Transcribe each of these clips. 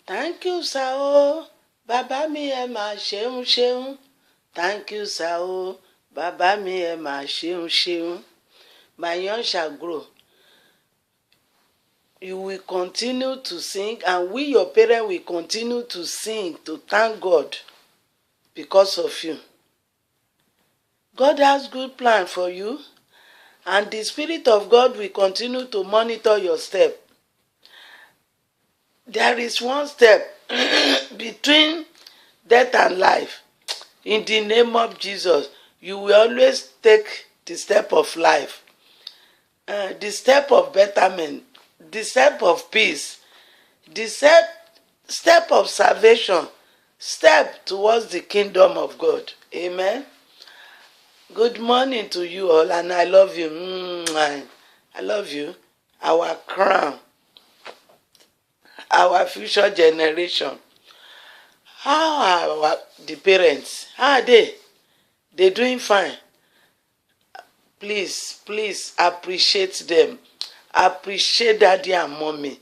Thank you, sir. Oh, bàbá mi ẹ máa ṣeun ṣeun. Thank you, sir. Oh, bàbá mi ẹ máa ṣeun ṣeun. My young shall grow. You will continue to sing, and we, your parents, will continue to sing to thank God because of you. God has good plan for you, and the Spirit of God will continue to monitor your step. There is one step between death and life. In the name of Jesus, you will always take the step of life, the step of betterment, the step of peace, the step of salvation, step towards the kingdom of God. Amen. Good morning to you all, and I love you. I love you. Our crown, our future generation. How are the parents? How are they? They doing fine. Please appreciate them. Appreciate daddy and mommy.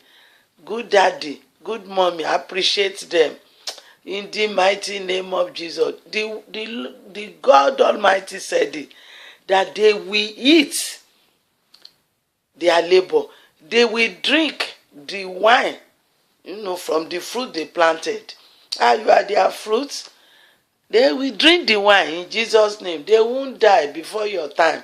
Good daddy, good mommy. Appreciate them. In the mighty name of Jesus. The God Almighty said it, that they will eat their labor. They will drink the wine, from the fruit they planted. You are their fruits. They will drink the wine in Jesus' name. They won't die before your time.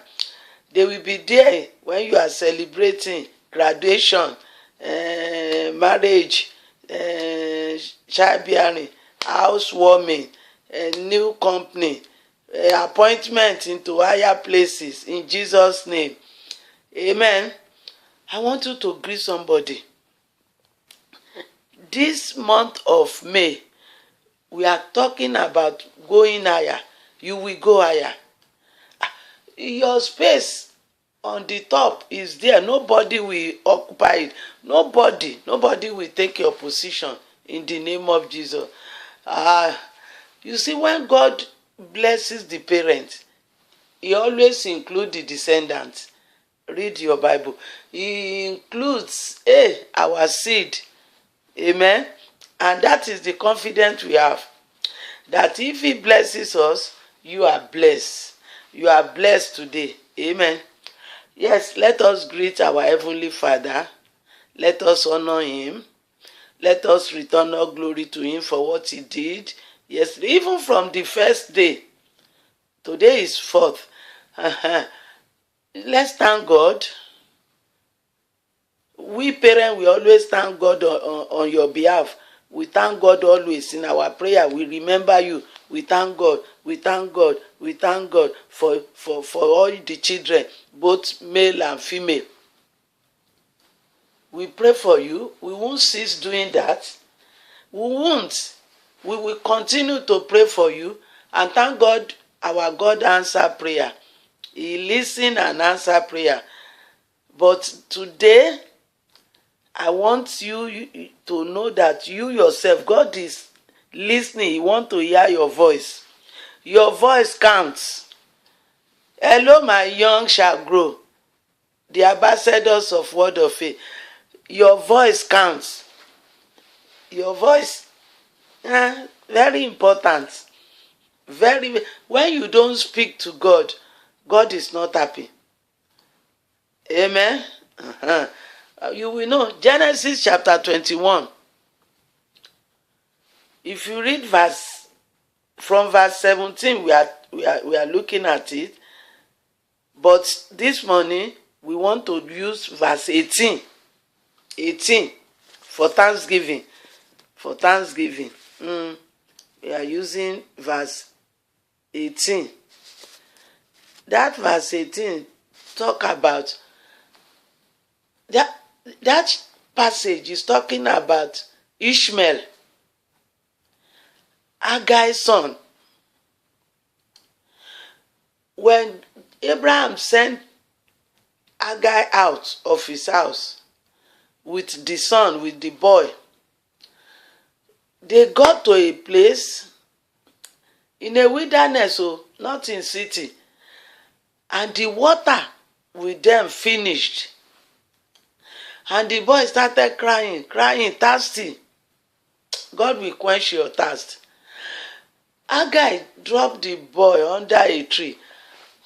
They will be there when you are celebrating graduation, marriage, childbearing, housewarming, new company, appointment into higher places in Jesus' name. Amen. I want you to greet somebody. This month of May, we are talking about going higher. You will go higher. Your space on the top is there. Nobody will occupy it. Nobody will take your position in the name of Jesus. You see, when God blesses the parents, he always includes the descendants. Read your Bible. He includes our seed. Amen. And that is the confidence we have, that if he blesses us, you are blessed. You are blessed today. Amen. Yes, let us greet our Heavenly Father. Let us honor him. Let us return all glory to him for what he did. Yes, even from the first day. Today is 4th. Let's thank God. We parents, we always thank God on your behalf. We thank God always in our prayer. We remember you. We thank God. We thank God. We thank God for all the children, both male and female. We pray for you. We won't cease doing that. We won't. We will continue to pray for you, and thank God. Our God answer prayer. He listen and answer prayer. But today, I want you to know that you yourself, God is listening. He wants to hear your voice. Your voice counts. Hello, my young shall grow. The ambassadors of Word of Faith. Your voice counts. Your voice, very important. When you don't speak to God, God is not happy. Amen. You will know Genesis chapter 21. If you read from verse 17, we are looking at it. But this morning we want to use verse 18 for Thanksgiving. For Thanksgiving, we are using verse 18. That verse 18 talk about that passage is talking about Ishmael, Hagar's son. When Abraham sent Hagar out of his house with the son, with the boy, they got to a place in a wilderness, not in city, and the water with them finished. And the boy started crying, thirsty. God will quench your thirst. Haggai dropped the boy under a tree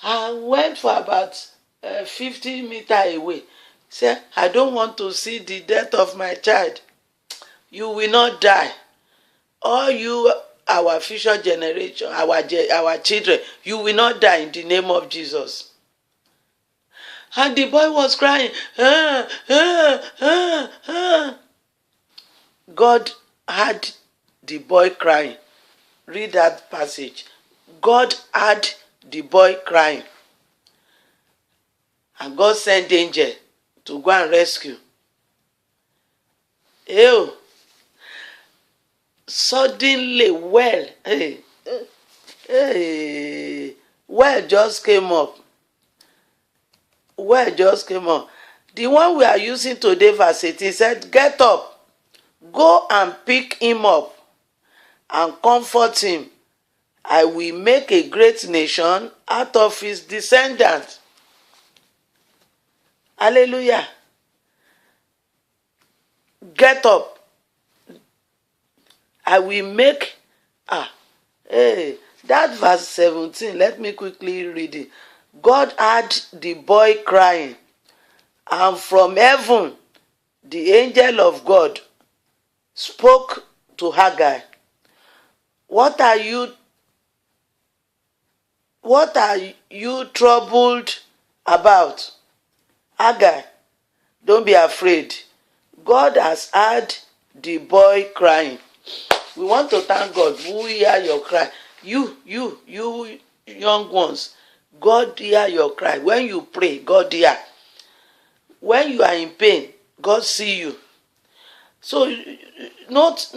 and went for about 50 meters away. Said, I don't want to see the death of my child. You will not die. All you, our future generation, our children, you will not die in the name of Jesus. And the boy was crying. God heard the boy crying. Read that passage. God heard the boy crying. And God sent angel to go and rescue. Ew. Suddenly, well just came up. Well just came up. The one we are using today, verse 18, said, get up, go and pick him up and comfort him. I will make a great nation out of his descendants. Hallelujah. Get up. I will make that verse 17, let me quickly read it. God heard the boy crying, and from heaven the angel of God spoke to Haggai. What are you troubled about? Haggai, don't be afraid. God has heard the boy crying. We want to thank God who hear your cry. You young ones, God hear your cry. When you pray, God hear. When you are in pain, God see you. So note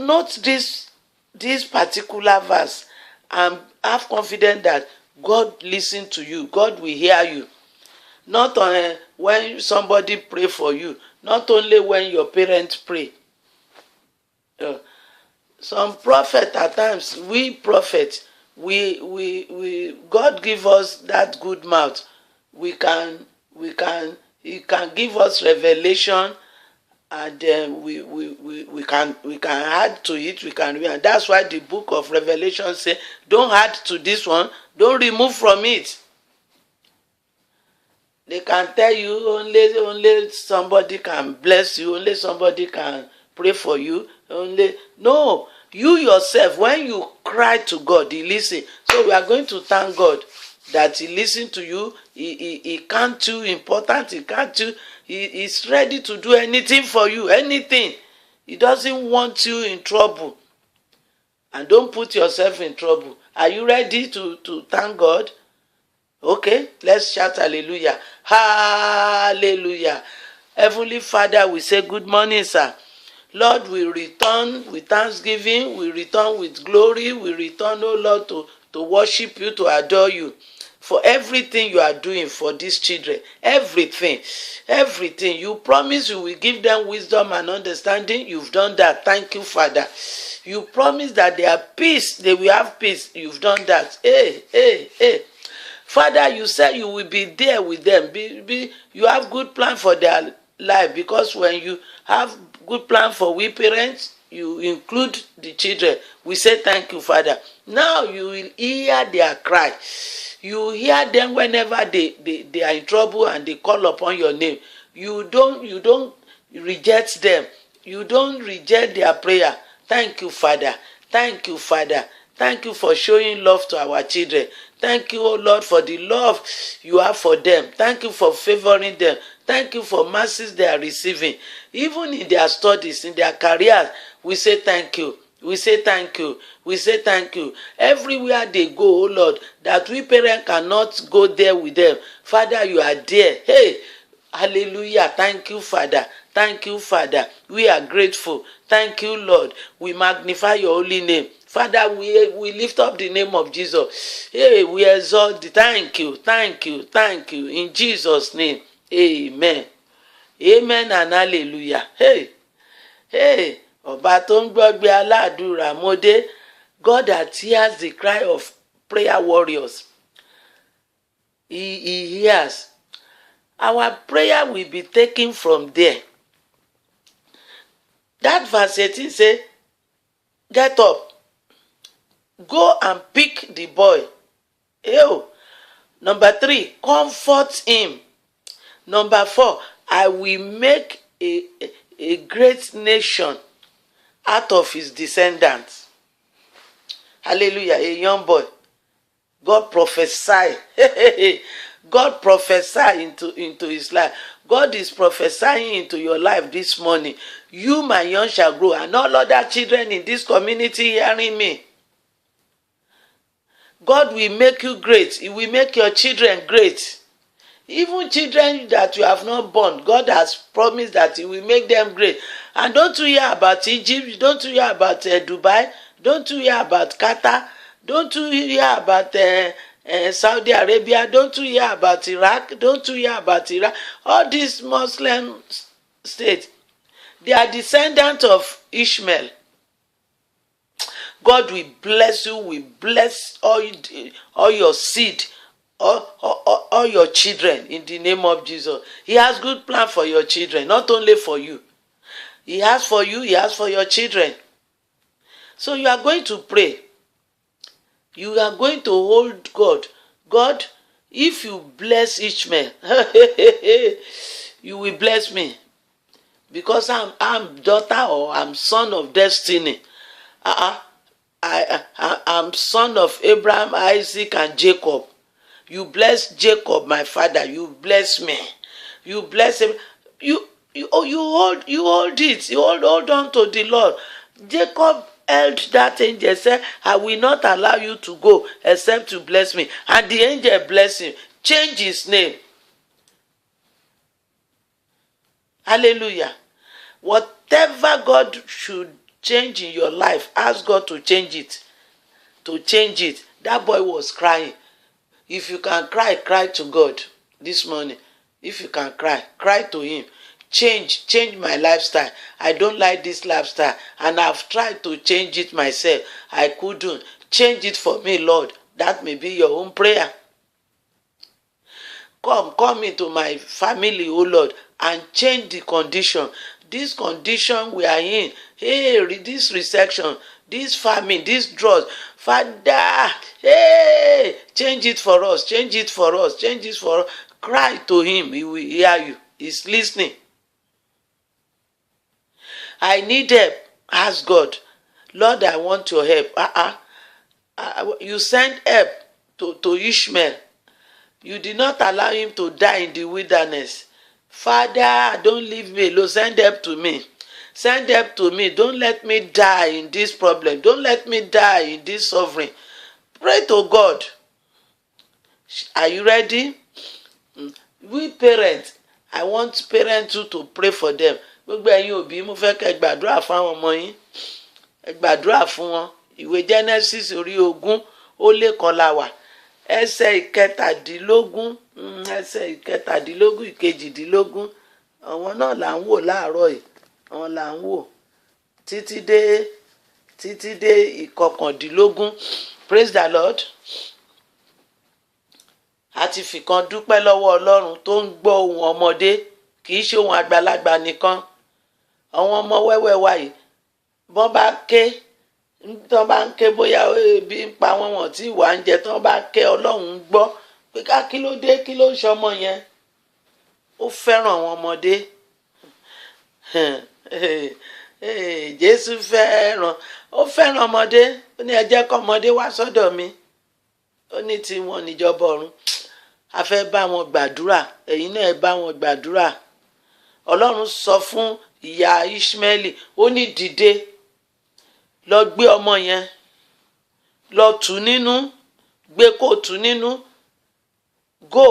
this particular verse and have confidence that God listen to you. God will hear you. Not when somebody pray for you. Not only when your parents pray. Some prophet at times, we prophet, God give us that good mouth. He can give us revelation, and then we can add to it. We can, and that's why the book of Revelation say, don't add to this one, don't remove from it. They can tell you only somebody can bless you, only somebody can pray for you. No, you yourself, when you cry to God, he listen. So we are going to thank God that he listen to you. He can't too important. He's ready to do anything for you. Anything. He doesn't want you in trouble. And don't put yourself in trouble. Are you ready to thank God? Okay, let's shout hallelujah. Hallelujah. Heavenly Father, we say good morning, sir. Lord, we return with thanksgiving, we return with glory, we return, oh Lord, to worship you, to adore you for everything you are doing for these children. Everything. You promise you will give them wisdom and understanding. You've done that. Thank you, Father. You promise that they have peace. They will have peace. You've done that. Hey. Father, you said you will be there with them. You have good plan for their life, because when you have good plan for we parents, you include the children. We say thank you, Father. Now you will hear their cry. You hear them whenever they are in trouble and they call upon your name. You don't reject them. You don't reject their prayer. Thank you, Father. Thank you, Father. Thank you for showing love to our children. Thank you, oh Lord, for the love you have for them. Thank you for favoring them. Thank you for mercies they are receiving. Even in their studies, in their careers, we say thank you. We say thank you. We say thank you. Everywhere they go, oh Lord, that we parents cannot go there with them. Father, you are there. Hey, hallelujah. Thank you, Father. Thank you, Father. We are grateful. Thank you, Lord. We magnify your holy name. Father, we lift up the name of Jesus. Hey, we exalt. Thank you. In Jesus' name, amen. Amen and hallelujah. Hey. Ọba tó ń gbọ́gbé aládùúrà mo dé. God that hears the cry of prayer warriors. He hears. Our prayer will be taken from there. That verse 18 say, Get up. Go and pick the boy. Ew. Number 3, comfort him. Number 4, I will make a great nation out of his descendants. Hallelujah. A young boy. God prophesy. God prophesy into his life. God is prophesying into your life this morning. You, my young, shall grow, and all other children in this community hearing me. God will make you great. He will make your children great. Even children that you have not born, God has promised that He will make them great. And don't you hear about Egypt? Don't you hear about Dubai? Don't you hear about Qatar? Don't you hear about Saudi Arabia? Don't you hear about Iraq? Don't you hear about Iraq? All these Muslim states, they are descendants of Ishmael. God will bless you, will bless all your seed, all your children in the name of Jesus. He has good plan for your children, not only for you. He has for you, He has for your children. So you are going to pray. You are going to hold God. God, if you bless Ishmael, you will bless me. Because I'm daughter or I'm son of destiny. I'm son of Abraham, Isaac, and Jacob. You bless Jacob, my father. You bless me. You bless him. You hold it. You hold on to the Lord. Jacob held that angel, said, I will not allow you to go except to bless me. And the angel blessed him. Change his name. Hallelujah. Whatever God should change in your life, ask God to change it. To change it. That boy was crying. If you can cry, cry to God this morning. If you can cry, cry to Him. Change my lifestyle. I don't like this lifestyle, and I've tried to change it myself. I couldn't. Change it for me, Lord. That may be your own prayer. Come into my family, oh Lord, and change the condition. This condition we are in, this resection, this famine, this drought, Father, change it for us, change it for us, change it for us. Cry to Him, He will hear you. He's listening. I need help. Ask God, Lord, I want your help. You sent help to Ishmael. You did not allow him to die in the wilderness. Father, don't leave me alone. Send help to me. Send help to me. Don't let me die in this problem. Don't let me die in this suffering. Pray to God. Are you ready? We parents, I want parents to pray for them. Gbogbo ẹ̀yin òbí, mo fẹ́ kẹ́ gbàdúrà fún àwọn ọmọ yín. Ẹ gbàdúrà fún wọn. Ìwé Genesis orí 20 la wà. Ẹsẹ̀ 17, ẹsẹ̀ 17, 18. Àwọn náà là ń wò láàárọ̀ yìí. Àwọn là ń wò títí dé 19. Praise the Lord. A ti fìkan dúpẹ́ lọ́wọ́ Ọlọ́run tó ń gbọ́ ohùn ọmọdé, kì í ṣe ohùn àgbàlagbà nìkan. Àwọn ọmọ wẹ́wẹ́ wa yìí, bọ́n bá ń ké bóyá ebi ń pa wọ́n tí ìwà ń jẹ, tán bá ké Ọlọ́run gbọ́ pé kí ló dé, kí ló ń ṣọmọ yẹn. Ó fẹ́ràn àwọn ọmọdé. Jésù ó fẹ́ràn ọmọdé. Ó ní ẹ jẹ́ kó ọmọdé wá sọ́dọ̀ mi. Ó ní tí wọn níjọba ọ̀run. A fẹ́ bá wọn gbàdúrà. Ẹ̀yin náà ẹ bá wọn gbàdúrà. Ọlọ́run sọ fún ìyá Ishmaeli, ó ní dìde, lọ gbé ọmọ yẹn, lọ tù nínú, gbé kó tù nínú. Go.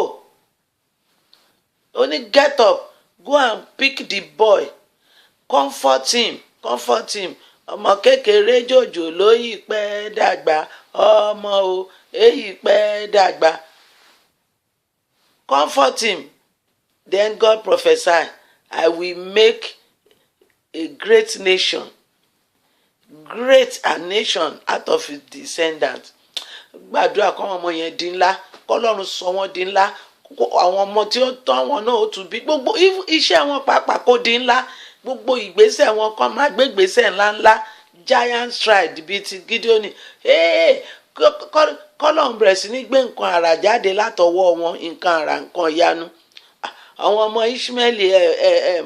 Ó ní get up, go and pick the boy. Comfort him. Ọmọ kékeré jòjò ló yí pẹ́ dàgbà, ọmọ o èyí pẹ́ dàgbà. Comfort him. Then God prophesied, I will make a great nation, a nation out of his descendants. Gbàdúrà kọ́ ọmọ yẹn di ńlá, kọ́lọ́run sọ wọ́n di ńlá. Àwọn ọmọ tí ó tọ́ wọn náà ó tún bí. Gbogbo iṣẹ́ wọn pàápàá kó di ńlá. Gbogbo ìgbésẹ̀ wọn kan máa gbé ìgbésẹ̀ ńláńlá giant stride bíi ti Gideoni kọ́lọ́n bẹ̀rẹ̀ sí ní gbé nǹkan àrà jáde látọwọ́ wọn, nǹkan àrà, nǹkan ìyanu. Àwọn ọmọ Ishmaeli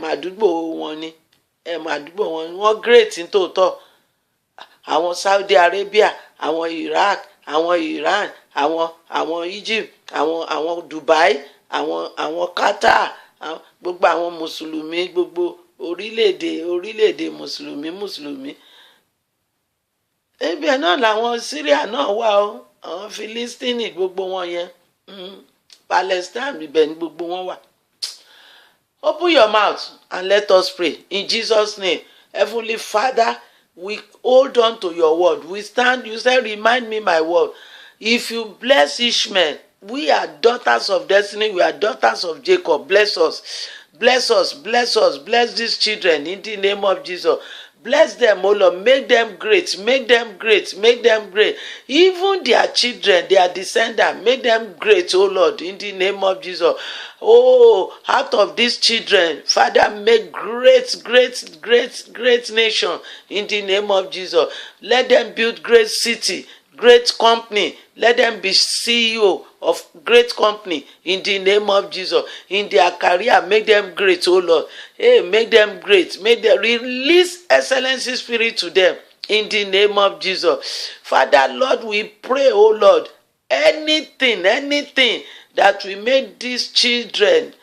màdúgbò wọn ni, màdúgbò wọn ni wọ́n great nítòótọ́. Àwọn Saudi Arabia, àwọn Iraq, àwọn Iran, àwọn Egypt, àwọn Dubai, àwọn Qatar, gbogbo àwọn mùsùlùmí, gbogbo orílẹ̀-èdè mùsùlùmí. Ibẹ̀ náà làwọn Syria náà wà o, àwọn Philistine, gbogbo wọn yẹn, Palestine, ibẹ̀ ni gbogbo wọn wà. Open your mouth and let us pray in Jesus' name. Heavenly Father, we hold on to your word. We stand, you said, remind me my word. If you bless Ishmael, we are daughters of destiny, we are daughters of Jacob. Bless us. Bless us, bless us, bless these children in the name of Jesus. Bless them, oh Lord. Make them great, make them great, make them great. Even their children, their descendants, make them great, oh Lord, in the name of Jesus. Oh, out of these children, Father, make great nation in the name of Jesus. Let them build great city, great company. Let them be CEO of great company in the name of Jesus. In their career, make them great, oh Lord. Hey, make them great. Make them release excellency spirit to them in the name of Jesus. Father, Lord, we pray, oh Lord, anything that will make these children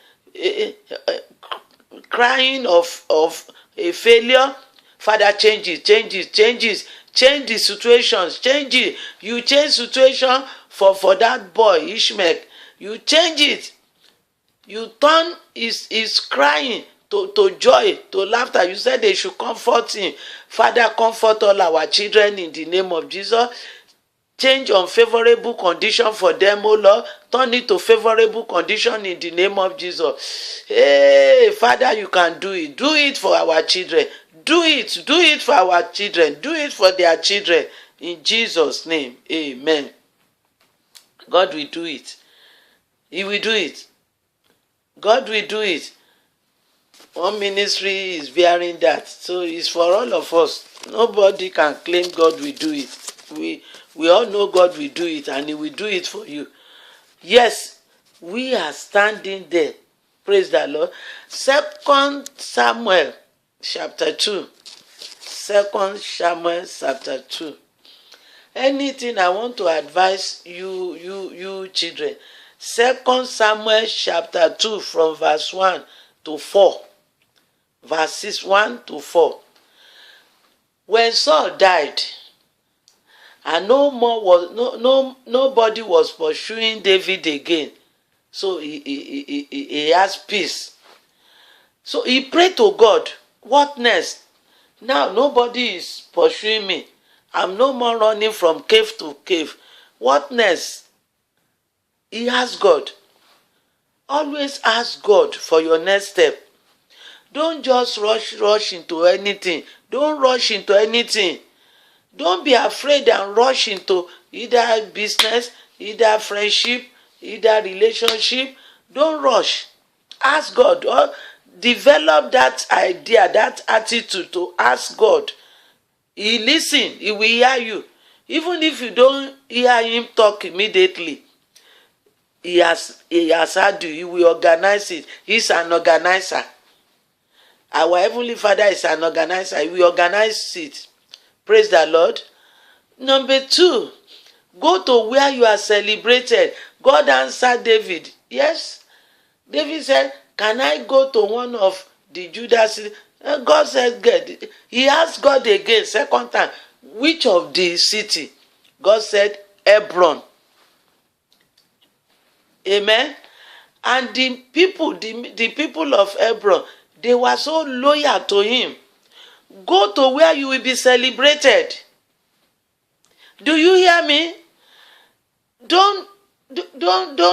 crying of a failure, Father, change it. Change the situations, change it. You change situation for that boy Ishmael. You change it. You turn his crying to joy, to laughter. You said they should comfort him. Father, comfort all our children in the name of Jesus. Change unfavorable condition for them, oh Lord. Turn it to favorable condition in the name of Jesus. Hey, Father, you can do it. Do it for our children. Do it for our children. Do it for their children. In Jesus' name, amen. God will do it. He will do it. God will do it. One ministry is bearing that. So it's for all of us. Nobody can claim God will do it. We all know God will do it, and He will do it for you. Yes, we are standing there. Praise the Lord. 2 Samuel chapter 2. 2 Samuel chapter 2. Anything I want to advise you children. 2 Samuel chapter 2 from verse 1 to 4. Verses 1 to 4. When Saul died, and nobody was pursuing David again, so he has peace. So he prayed to God, what next? Now nobody is pursuing me. I'm no more running from cave to cave. What next? He asked God. Always ask God for your next step. Don't just rush into anything. Don't rush into anything. Don't be afraid and rush into either business, either friendship, either relationship. Don't rush. Ask God. Or develop that idea, that attitude to ask God. He listen. He will hear you. Even if you don't hear him talk immediately, he has heard you. He will organize it. He's an organizer. Our Heavenly Father is an organizer. He will organize it. Praise the Lord. Number 2, go to where you are celebrated. God answered David. Yes. David said, can I go to one of the Judah cities? God said, good. He asked God again, second time, which of the city? God said, Hebron. Amen. And the people of Hebron, they were so loyal to him. Go to where you will be celebrated. Do you hear me? Don't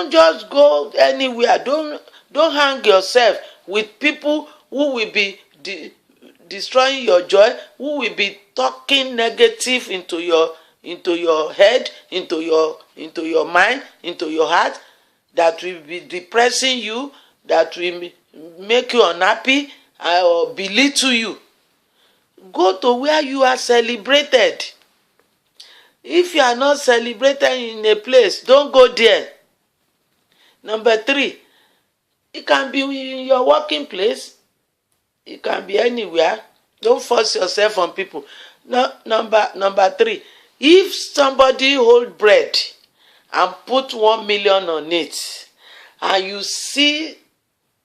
just go anywhere. Don't hang yourself with people who will be destroying your joy, who will be talking negative into your head, into your mind, into your heart, that will be depressing you, that will make you unhappy or belittle you. go to where you are celebrated. If you are not celebrated in a place, don't go there. Number 3, it can be in your working place. It can be anywhere. Don't force yourself on people. No, number 3, if somebody hold bread and put 1 million on it, and you see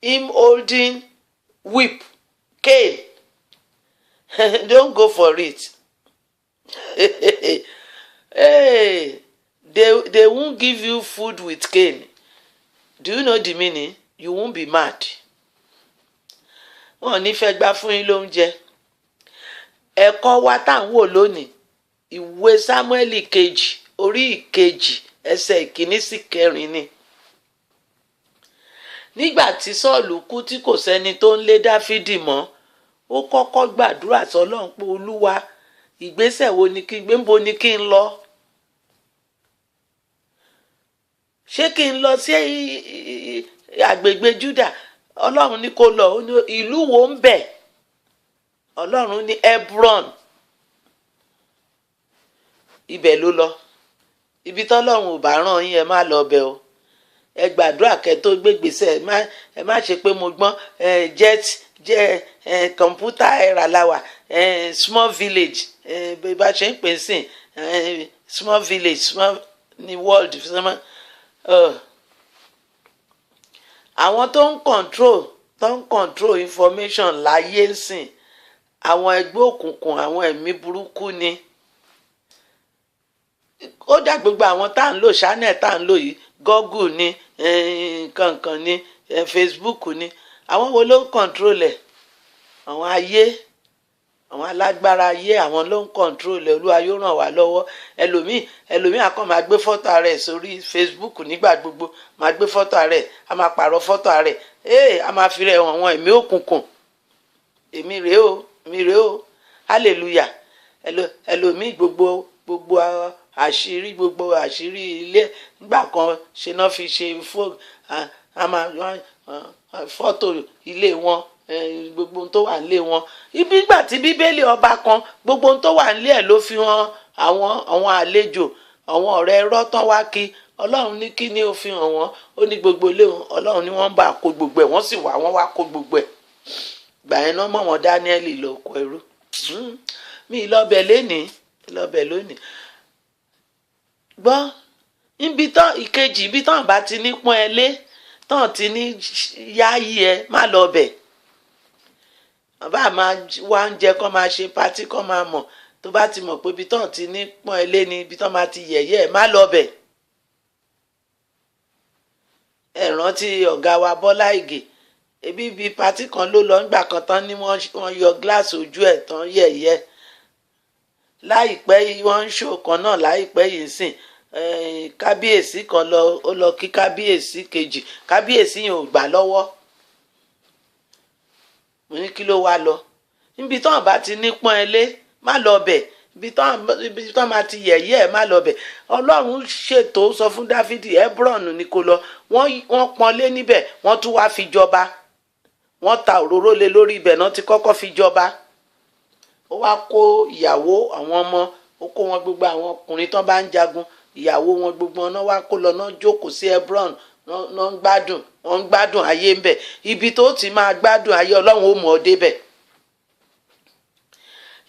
him holding whip, cane, don't go for it. Hey, they won't give you food with cane. Do you know the meaning? You won't be mad. Wọ́n ní fẹ́ gbà fún yín lóúnjẹ. Ẹ̀kọ́ wa tá ń wò lónìí, ìwé Sámúẹ́lì kejì orí ìkejì ẹsẹ̀ ìkíní sí kẹrin ni. Nígbà tí Sọ́ọ̀lù kú tí kò sẹ́ni tó ń lé Dáfídì mọ́, ó kọ́kọ́ gbàdúrà sọ́lọ́run pé Olúwa, ìgbésẹ̀ wo ni kí n gbé, ńbo ni kí n lọ? Ṣé kí n lọ sí agbègbè Júdà? Ọlọ́run ní kó lọ. Ìlú wo ń bẹ? Ọlọ́run ní Hebron. Ibẹ̀ ló lọ. Ibi tọ́lọ́run ò bá rán yín ẹ má lọ bẹ̀ o. Ẹ gbàdúrà kẹ́ tó gbégbèsè. Ẹ má ṣe pé mo gbọ́n kọ̀ǹpútà ẹ̀rà láwà small village bá ṣe ń pè sí small village small ní world. Àwọn tó ń control information láyé ń sìn, àwọn ẹgbẹ́ òkùnkùn, àwọn ẹ̀mí burúkú ni. Ó dà gbogbo àwọn tá à ń lò channel tá à ń lò yìí, Google ni, kankan ni, Facebook ni, àwọn wo ló ń control ẹ̀? Àwọn ayé, àwọn alágbára ayé, àwọn ló ń control ẹ̀. Olúwa yóò ràn wá lọ́wọ́. Ẹlòmíì akọ́ máa gbé fọ́tò ara ẹ̀ sórí Facebook nígbà gbogbo, máa gbé fọ́tò ara ẹ̀, a máa pààrọ̀ fọ́tò ara ẹ̀, a máa fi rẹ̀ hàn àwọn ẹ̀mí òkùnkùn. Èmi rèé o, hallelujah. Ẹlòmíì gbogbo àṣírí ilé nígbà kan ṣe náà fi ṣe fọ́tò ilé wọn, gbogbo ohun tó wà nílé wọn. Ibi ìgbà tí Bíbélì ọba kan, gbogbo ohun tó wà nílé ẹ̀ ló fi hàn àwọn àlejò, àwọn ọ̀rẹ́ ẹrọ́ tán wá kí. Ọlọ́run ní kí ni ó fi hàn wọ́n? Ó ní gbogbo ilé wọn. Ọlọ́run ní wọ́n bá kó gbogbo ẹ̀, wọ́n sì wọ́n wá kó gbogbo ẹ̀. Gbà yẹn náà mọ̀ wọ́n Dáníẹ́lì lọ kó ẹrú. Mi lọ́bẹ̀ lónìí. Gbọ́, ibi tán bá ti ní pọ́n ẹ lé, tán ti ní yáyí ẹ, má lọ bẹ̀. Bàbá máa wá oúnjẹ kọ́ máa ṣe patí kọ́ máa mọ̀. Tó bá ti mọ̀ pé ibi tán ti ní pọ́n ẹ lé ni ibi tán máa ti yẹ̀yẹ́ ẹ, má lọ bẹ̀. Ẹ rántí ọ̀gá wa Bọ́lá Ìgè, ebi ibi patí kan ló lọ nígbà kan tán ní wọ́n yọ gíláàsì ojú ẹ̀ tán yẹ̀yẹ́. Láìpẹ́ yìí wọ́n ń ṣò kan náà láìpẹ́ yìí sìn. Kábíyèsí kan ó lọ kí kábíyèsí kejì, kábíyèsí yẹn ò gbà lọ́wọ́. Mo ní kí ló wá lọ? Níbi tán bá ti ní pọ́n ẹ lé, má lọ bẹ̀. Ibi tán máa ti yẹ̀yẹ́ ẹ̀, má lọ bẹ̀. Ọlọ́run ṣètò, sọ fún Dáfídì, Hebron ni kó lọ. Wọ́n pọ́n lé níbẹ̀, wọ́n tún wá fi jọba. Wọ́n ta òróró lé lórí ibẹ̀ náà ti kọ́kọ́ fi jọba. Ó wá kó ìyàwó, àwọn ọmọ, ó kó wọn gbogbo àwọn ọkùnrin tán bá ń jagun, ìyàwó wọn gbogbo wọn náà wá kó lọ náà jókòó sí Hebron, náà ń gbádùn ayé ń bẹ̀. Ibi tó ti máa gbádùn ayé Ọlọ́run ó mọ̀ ọ́ débẹ̀.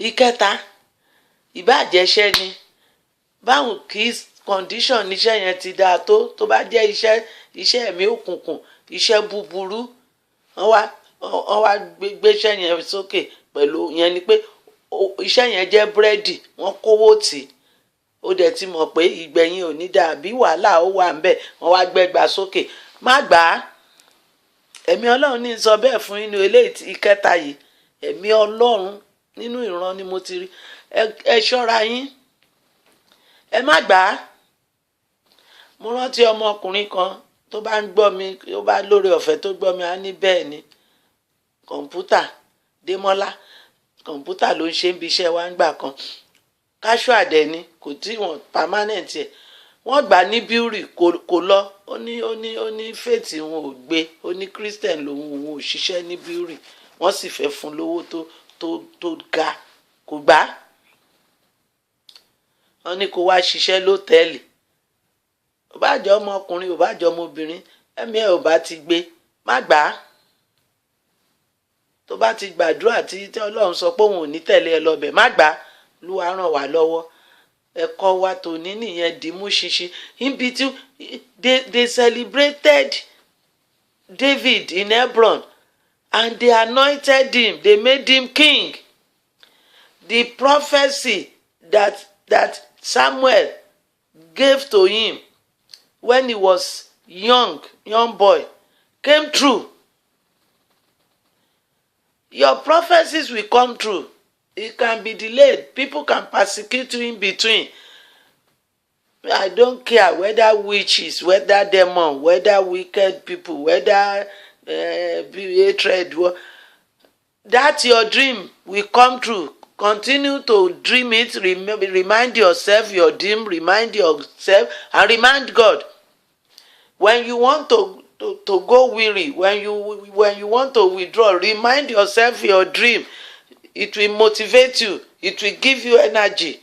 Ìkẹta, ìbàjẹ́ṣẹ́ ni. Báwo kí condition iṣẹ́ yẹn ti dáa tó bá jẹ́ iṣẹ́ ẹ̀mí òkùnkùn, iṣẹ́ búburú, wọ́n wá gbéṣẹ́ yẹn sókè pẹ̀lú yẹn ni pé iṣẹ́ yẹn jẹ́ búrẹ́dì, wọ́n kówó tì í. Ó dẹ̀ ti mọ̀ pé ìgbẹ̀yìn ò ní dáa, bí wàhálà ó wà ń bẹ̀, wọ́n wá gbẹ́gbà sókè. Má gbà á. Ẹ̀mí Ọlọ́run ní sọ bẹ́ẹ̀ fún inú eléyìí ìkẹta yìí. Ẹ̀mí Ọlọ́run nínú ìran ni mo ti rí. Ẹ ṣọ́ra yín. Ẹ má gbà á. Mo rántí ọmọkùnrin kan tó bá ń gbọ́ mi, tó bá lóore ọ̀fẹ́ tó gbọ́ mi, á ní bẹ́ẹ̀ ni. Kọ̀ǹpútà, Démọ́lá, kọ̀ǹpútà ló ń ṣe ń bi iṣẹ́ wa ń gbà kan. Casual dẹ̀ ni, kò tí wọ́n permanent ẹ̀. Wọ́n gbà ní bíúrì kò lọ. Ó ní faith wọn ò gbé. Ó ní Christian lòun ò ṣiṣẹ́ ní bíúrì. Wọ́n sì fẹ́ fún lówó tó ga. kò gbà. Wọ́n ní kó wá ṣiṣẹ́ lótẹ́ẹ̀lì, ò bá jẹ́ ọmọkùnrin ò bá jẹ́ ọmọbìnrin, ẹ̀mí ẹ̀ ò bá ti gbé, má gbà á. Tó bá ti gbàdúrà tí Ọlọ́run sọ pé òun ò ní tẹ̀lé ẹ lọ bẹ̀, má gbà á. Olúwa ràn wá lọ́wọ́. Ẹ̀kọ́ wa tòní nìyẹn, dìímú ṣinṣin. Ibi tí they celebrated David in Hebron and they anointed him, they made him king. The prophecy that Samuel gave to him when he was young boy came true. Your prophecies will come true. It can be delayed. People can persecute you in between. I don't care whether witches, whether demon, whether wicked people, whether hatred. That your dream will come true. Continue to dream it. Remind yourself your dream. Remind yourself and remind God. When you want to go weary, when you want to withdraw, remind yourself your dream. It will motivate you. It will give you energy.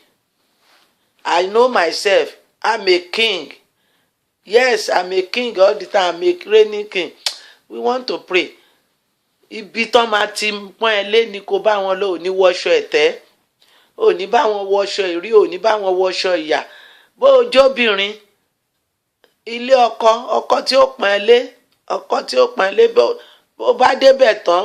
I know myself. I'm a king. Yes, I'm a king all the time. I'm a reigning king. We want to pray. Ibi tán máa ti pọ́n ẹ lé ní kó bá wọn lọ, ò ní wọṣọ ẹ̀tẹ́, ò ní bá wọn wọṣọ ìrí, ò ní bá wọn wọṣọ ìyà. Bó o jóbìnrin, ilé ọkọ tí ó pọ́n ẹ lé, ọkọ tí ó pọ́n ẹ lé, bó bá débẹ̀ tán,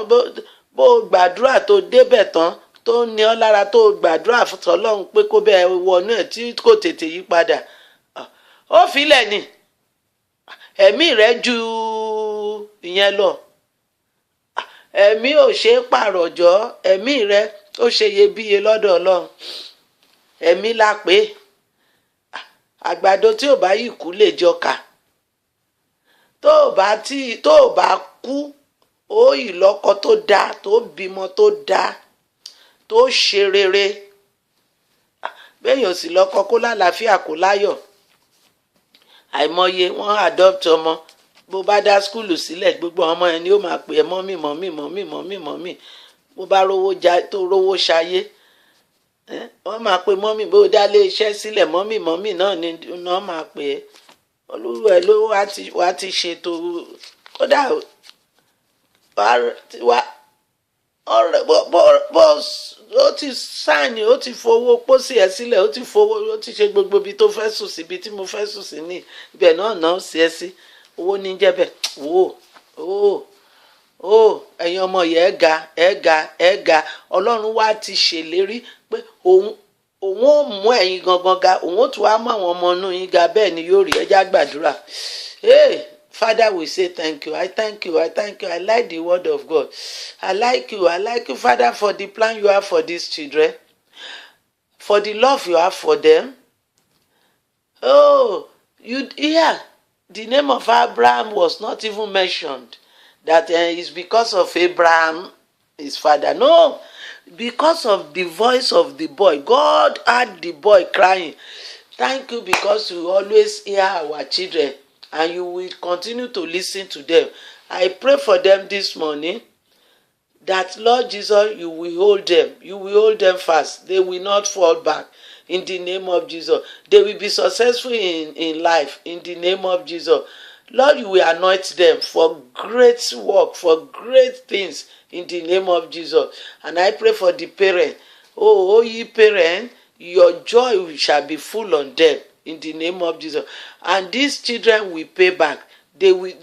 bó gbàdúrà tó débẹ̀ tán, tó ní ọ lára tó gbàdúrà fún Ọlọ́run pé kó bẹ́ẹ̀ wọnú ẹ̀ tí kò tètè yí padà. Ó filẹ̀ ni, ẹ̀mí rẹ̀ ju ìyẹn lọ. Ẹ̀mí ò ṣe é pàrọ̀jọ́, ẹ̀mí rẹ̀ ó ṣe iyebíye lọ́dọ̀ Ọlọ́run. Ẹ̀mí la pé àgbàdo tí ò bá yìí kú lè jọkà. Tó o bá kú, ó ìlọ́kọ tó dáa, tó bímọ tó dáa, tó ṣe rere. Bẹ́ẹ̀yàn sì lọ́kọ kó lálàáfíà kó láyọ̀. Àìmọye wọ́n adopt ọmọ, bó bá dá skúlù sílẹ̀ gbogbo ọmọ ẹni ó máa pè é mọ́mì. Bó bá tó rówó ṣayé, wọ́n máa pe mọ́mì. Bó dá lé iṣẹ́ sílẹ̀ mọ́mì náà ni wọ́n máa pè é. Olúwẹ̀ ló wá ti ṣètò, kódà ó ti sáàyàn, ó ti fowó pósí ẹ sílẹ̀, ó ti ṣe gbogbo ibi tó fẹ́ sùn sí, ibi tí mo fẹ́ sùn sí ní ibẹ̀ náà sí ẹ sí. Owó ní jẹ́bẹ̀. Ẹ̀yin ọmọ yẹn ẹ ga. Ọlọ́run wá ti ṣèlérí pé òun ó mú ẹ̀yin gangan ga, òun ó tún wá mú àwọn ọmọ inú yín ga. Bẹ́ẹ̀ ni yóò rí. Ẹ já gbàdúrà. Father, we say thank you. I thank you. I like the word of God. I like you, Father, for the plan you have for these children, for the love you have for them. The name of Abraham was not even mentioned. That is because of Abraham, his father. No, because of the voice of the boy. God heard the boy crying. Thank you, because you always hear our children and you will continue to listen to them. I pray for them this morning that, Lord Jesus, you will hold them. You will hold them fast. They will not fall back. In the name of Jesus. They will be successful in life. In the name of Jesus. Lord, you will anoint them for great work, for great things. In the name of Jesus. And I pray for the parents. Oh, ye parents, your joy shall be full on them. In the name of Jesus. And these children will pay back. They will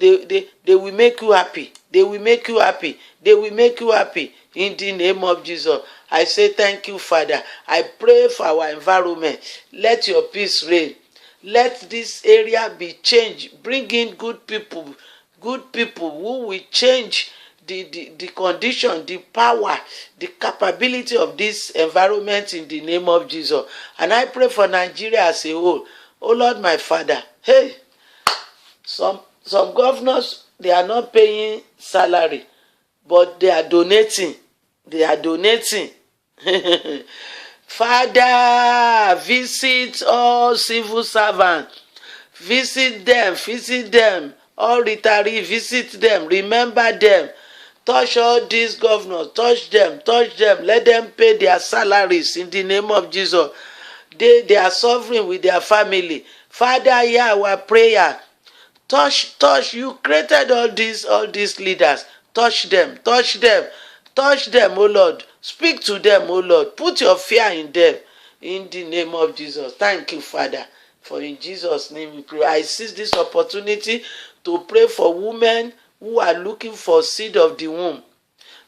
make you happy. They will make you happy. They will make you happy. In the name of Jesus. I say thank you, Father. I pray for our environment. Let your peace reign. Let this area be changed. Bring in good people who will change the condition, the power, the capability of this environment in the name of Jesus. And I pray for Nigeria as a whole. Oh Lord, my Father. Hey, some governors, they are not paying salary, but they are donating. Father, visit all civil servants. Visit them. All retirees, visit them. Remember them. Touch all these governors, touch them, let them pay their salaries in the name of Jesus. They are suffering with their family. Father, hear our prayer. Touch. You created all these leaders. Touch them, oh Lord. Speak to them, oh Lord. Put your fear in them in the name of Jesus. Thank you, Father, for in Jesus' name we pray. I seize this opportunity to pray for women who are looking for seed of the womb,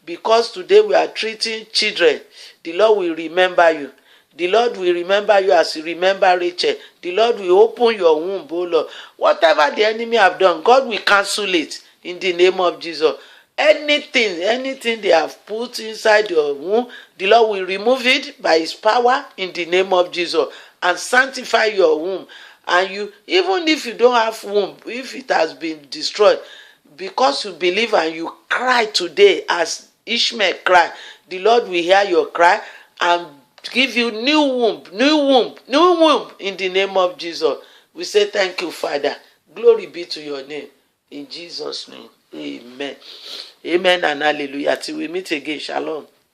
because today we are treating children. The Lord will remember you. The Lord will remember you as He remember Rachel. The Lord will open your womb, oh Lord. Whatever the enemy have done, God will cancel it in the name of Jesus. Anything they have put inside your womb, the Lord will remove it by His power in the name of Jesus and sanctify your womb. And you, even if you don't have womb, if it has been destroyed, because you believe and you cry today as Ishmael cried, the Lord will hear your cry and give you new womb in the name of Jesus. We say thank you, Father. Glory be to your name. In Jesus' name, amen. Amen and hallelujah. Till we meet again. Shalom.